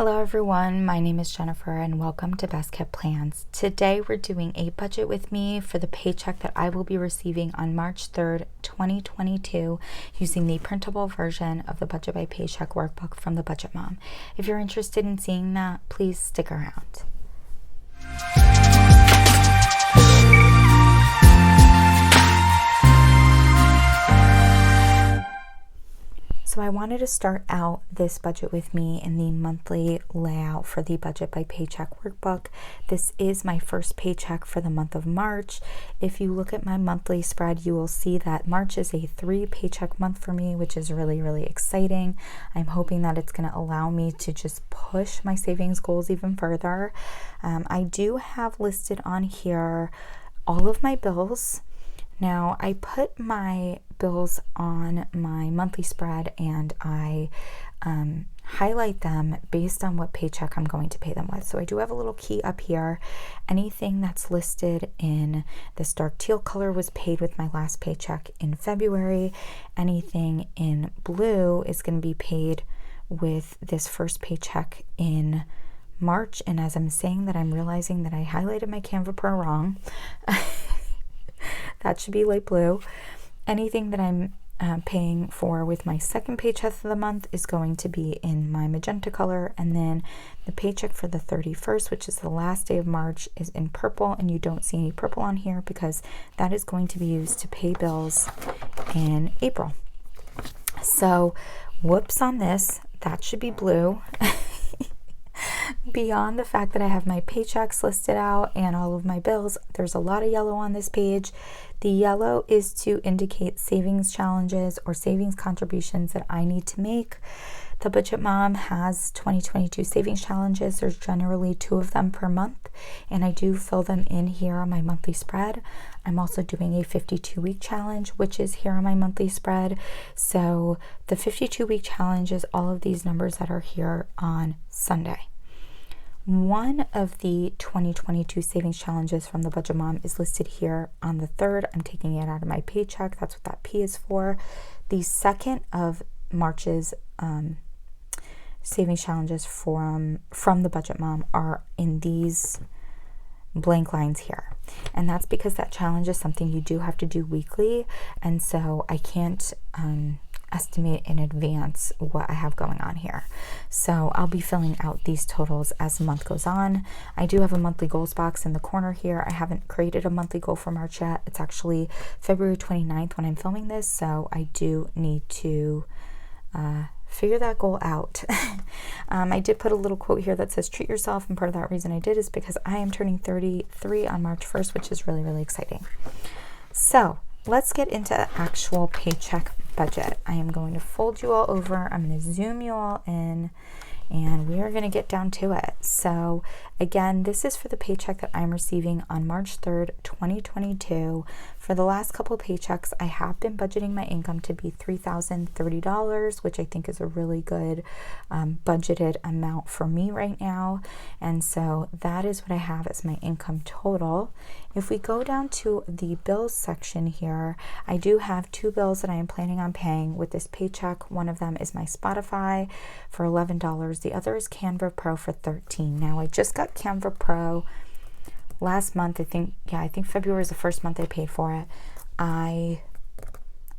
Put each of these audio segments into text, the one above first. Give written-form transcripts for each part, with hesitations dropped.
Hello everyone, my name is Jennifer and welcome to Best Kept Plans. Today we're doing a budget with me for the paycheck that I will be receiving on March 3rd, 2022 using the printable version of the Budget by Paycheck Workbook from the Budget Mom. If you're interested in seeing that, please stick around. So I wanted to start out this budget with me in the monthly layout for the Budget by Paycheck Workbook. This is my first paycheck for the month of March. If you look at my monthly spread, you will see that March is a 3 paycheck month for me, which is really exciting. I'm hoping that it's going to allow me to just push my savings goals even further. I do have listed on here all of my bills. Now, I put my bills on my monthly spread and I highlight them based on what paycheck I'm going to pay them with. So I do have a little key up here. Anything that's listed in this dark teal color was paid with my last paycheck in February. Anything in blue is going to be paid with this first paycheck in March. And as I'm saying that, I'm realizing that I highlighted my Canva Pro wrong. That should be light blue. Anything that I'm paying for with my second paycheck of the month is going to be in my magenta color, and then the paycheck for the 31st, which is the last day of March, is in purple, and you don't see any purple on here because that is going to be used to pay bills in April. So whoops on this, that should be blue. Beyond the fact that I have my paychecks listed out and all of my bills, there's a lot of yellow on this page. The yellow is to indicate savings challenges or savings contributions that I need to make. The Budget Mom has 2022 savings challenges. There's generally 2 of them per month, and I do fill them in here on my monthly spread. I'm also doing a 52-week challenge, which is here on my monthly spread. So the 52-week challenge is all of these numbers that are here on Sunday. One of the 2022 savings challenges from the Budget Mom is listed here on the 3rd. I'm taking it out of my paycheck. That's what that P is for. The second of March's savings challenges from the Budget Mom are in these blank lines here. And that's because that challenge is something you do have to do weekly. And so I can't estimate in advance what I have going on here. So I'll be filling out these totals as the month goes on. I do have a monthly goals box in the corner here. I haven't created a monthly goal for March yet. It's actually February 29th when I'm filming this, so I do need to figure that goal out. I did put a little quote here that says treat yourself, and part of that reason I did is because I am turning 33 on March 1st, which is really exciting. So let's get into the actual paycheck budget. I am going to fold you all over. I'm going to zoom you all in, and we are going to get down to it. So again, this is for the paycheck that I'm receiving on March 3rd, 2022. For the last couple of paychecks, I have been budgeting my income to be $3,030, which I think is a really good budgeted amount for me right now. And so that is what I have as my income total. If we go down to the bills section here, I do have 2 bills that I am planning on paying with this paycheck. One of them is my Spotify for $11. The other is Canva Pro for $13. Now I just got Canva Pro last month. I think February is the first month I paid for it. I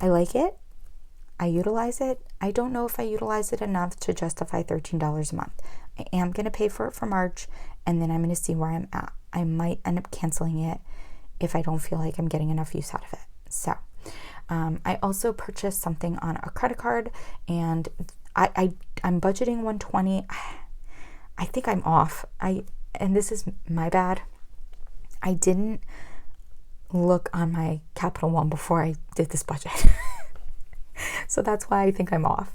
like it. I utilize it. I don't know if I utilize it enough to justify $13 a month. I am going to pay for it for March, and then I'm going to see where I'm at. I might end up canceling it if I don't feel like I'm getting enough use out of it. So I also purchased something on a credit card, and I'm budgeting $120. I think I'm off. And this is my bad. I didn't look on my Capital One before I did this budget. So that's why I think I'm off.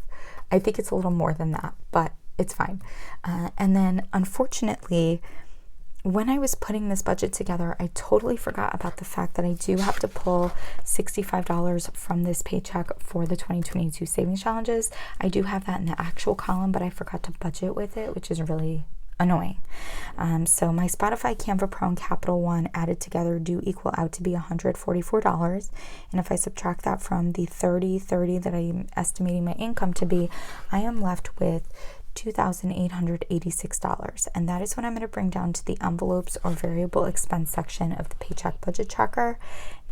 I think it's a little more than that, but it's fine. And then unfortunately, when I was putting this budget together, I totally forgot about the fact that I do have to pull $65 from this paycheck for the 2022 savings challenges. I do have that in the actual column, but I forgot to budget with it, which is really annoying. So my Spotify, Canva Pro, and Capital One added together do equal out to be $144. And if I subtract that from the $30 that I'm estimating my income to be, I am left with $2,886. And that is what I'm going to bring down to the envelopes or variable expense section of the Paycheck Budget Tracker.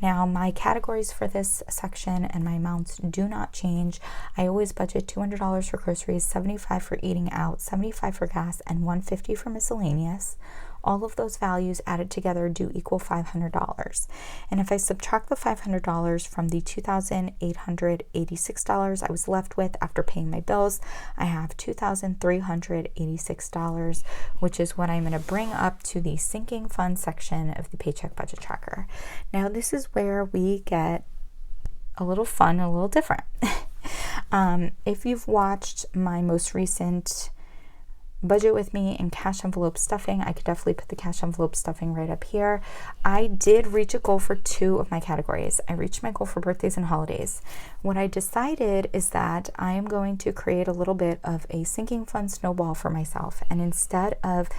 Now, my categories for this section and my amounts do not change. I always budget $200 for groceries, $75 for eating out, $75 for gas, and $150 for miscellaneous. All of those values added together do equal $500. And if I subtract the $500 from the $2,886 I was left with after paying my bills, I have $2,386, which is what I'm going to bring up to the sinking fund section of the Paycheck Budget Tracker. Now, this is where we get a little fun, a little different. If you've watched my most recent budget with me and cash envelope stuffing, I could definitely put the cash envelope stuffing right up here. I did reach a goal for 2 of my categories. I reached my goal for birthdays and holidays. What I decided is that I am going to create a little bit of a sinking fund snowball for myself, and instead of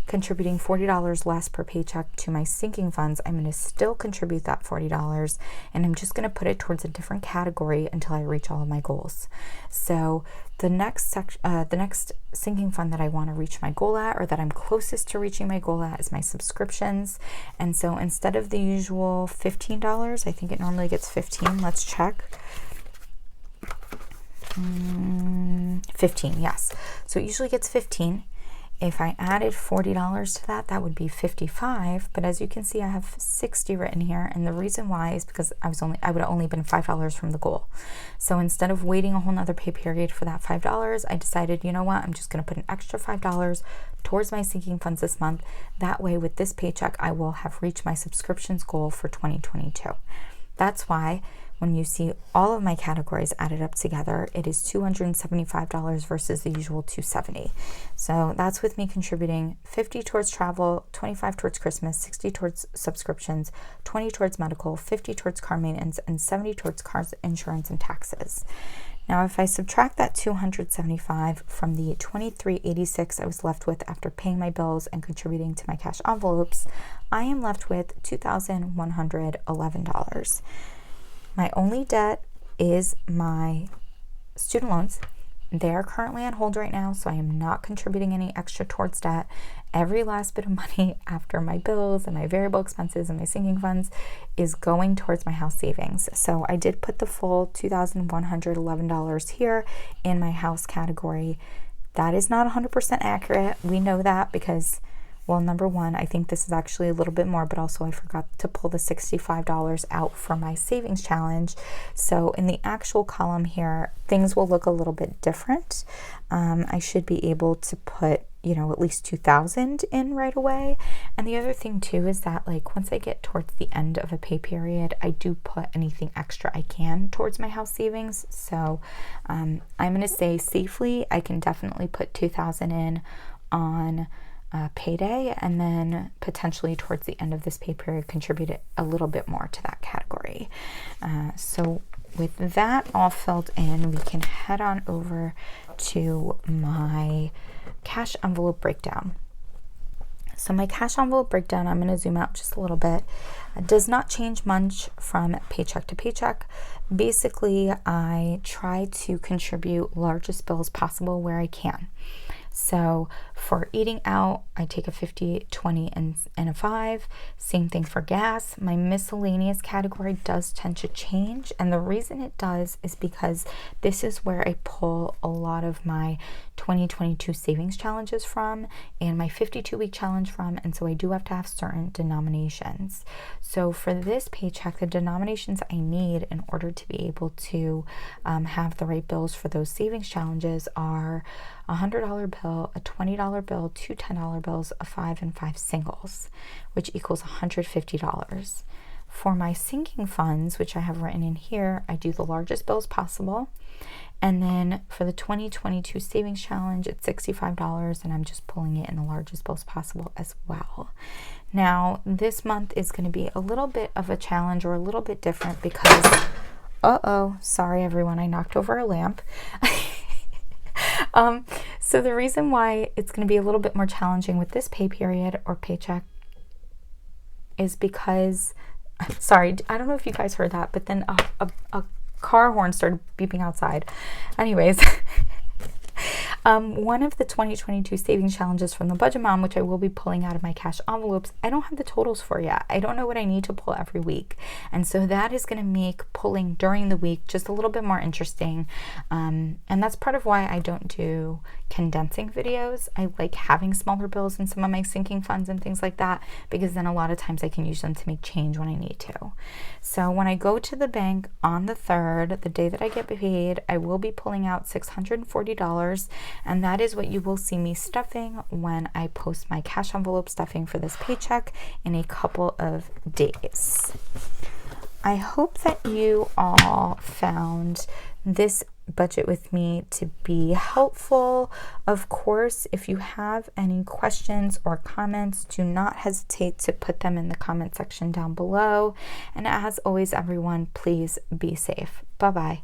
contributing $40 less per paycheck to my sinking funds, I'm going to still contribute that $40, and I'm just going to put it towards a different category until I reach all of my goals. So the next sinking fund that I want to reach my goal at, or that I'm closest to reaching my goal at, is my subscriptions. And so instead of the usual $15, I think it normally gets 15. Let's check. 15, yes. So it usually gets 15. If I added $40 to that, that would be 55. But as you can see, I have 60 written here. And the reason why is because I would have only been $5 from the goal. So instead of waiting a whole nother pay period for that $5, I decided, you know what, I'm just going to put an extra $5 towards my sinking funds this month. That way, with this paycheck, I will have reached my subscriptions goal for 2022. That's why when you see all of my categories added up together, it is $275 versus the usual $270. So that's with me contributing 50 towards travel, 25 towards Christmas, 60 towards subscriptions, 20 towards medical, 50 towards car maintenance, and 70 towards car insurance and taxes. Now, if I subtract that $275 from the $2,386 I was left with after paying my bills and contributing to my cash envelopes, I am left with $2,111. My only debt is my student loans. They are currently on hold right now, so I am not contributing any extra towards debt. Every last bit of money after my bills and my variable expenses and my sinking funds is going towards my house savings. So I did put the full $2,111 here in my house category. That is not 100% accurate. We know that because, well, number one, I think this is actually a little bit more, but also I forgot to pull the $65 out for my savings challenge. So in the actual column here, things will look a little bit different. I should be able to put, at least $2,000 in right away. And the other thing too is that, like, once I get towards the end of a pay period, I do put anything extra I can towards my house savings. So I'm going to say safely, I can definitely put $2,000 in on payday, and then potentially towards the end of this pay period contribute a little bit more to that category. So with that all filled in, we can head on over to my cash envelope breakdown. So my cash envelope breakdown, I'm going to zoom out just a little bit. It does not change much from paycheck to paycheck. Basically, I try to contribute largest bills possible where I can. So for eating out, I take a 50, 20, and a 5. Same thing for gas. My miscellaneous category does tend to change. And the reason it does is because this is where I pull a lot of my 2022 savings challenges from and my 52-week challenge from. And so I do have to have certain denominations. So for this paycheck, the denominations I need in order to be able to have the right bills for those savings challenges are a $100 bill, a $20 bill, 2 $10 bills, a 5 and 5 singles, which equals $150. For my sinking funds, which I have written in here, I do the largest bills possible. And then for the 2022 savings challenge, it's $65, and I'm just pulling it in the largest bills possible as well. Now, this month is going to be a little bit of a challenge, or a little bit different, because, sorry everyone, I knocked over a lamp. So the reason why it's going to be a little bit more challenging with this pay period or paycheck is because, sorry, I don't know if you guys heard that, but then a car horn started beeping outside. Anyways, One of the 2022 savings challenges from the Budget Mom, which I will be pulling out of my cash envelopes, I don't have the totals for yet. I don't know what I need to pull every week. And so that is going to make pulling during the week just a little bit more interesting. And that's part of why I don't do condensing videos. I like having smaller bills in some of my sinking funds and things like that, because then a lot of times I can use them to make change when I need to. So when I go to the bank on the 3rd, the day that I get paid, I will be pulling out $640, and that is what you will see me stuffing when I post my cash envelope stuffing for this paycheck in a couple of days. I hope that you all found this budget with me to be helpful. Of course, if you have any questions or comments, do not hesitate to put them in the comment section down below. And as always, everyone, please be safe. Bye-bye.